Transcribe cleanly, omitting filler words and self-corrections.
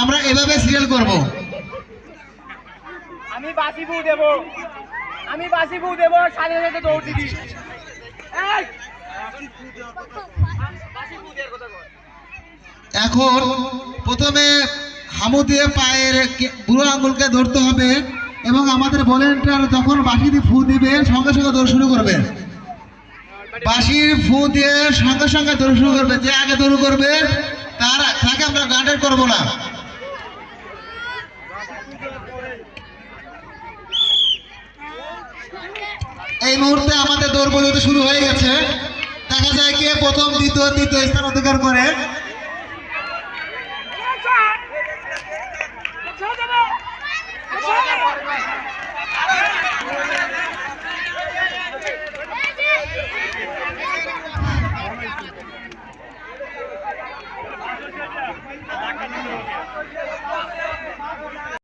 আমরা এভাবে সিরিয়াল করব। আমি বাসি বউ দেব, আমি বাসি বউ দেব, সাথে সাথে দৌড় দিবি। এখন প্রথমে হামু দিয়ে পায়ের বুড়ো আঙুলকে ধরতে হবে এবং আমাদের ভলেন্টিয়ার যখন বাঁশি দিয়ে ফু দিবে সঙ্গে সঙ্গে দৌড় শুরু করবে। বাঁশির ফু দিয়ে সঙ্গে সঙ্গে দৌড় শুরু করবে। যে আগে দৌড় করবে তাকে আমরা গার্ডেন করবো না। এই মুহূর্তে আমাদের দৌড় প্রতিযোগিতা শুরু হয়ে গেছে। দেখা যায় কে প্রথম দ্বিতীয় তৃতীয় স্থান অধিকার করে।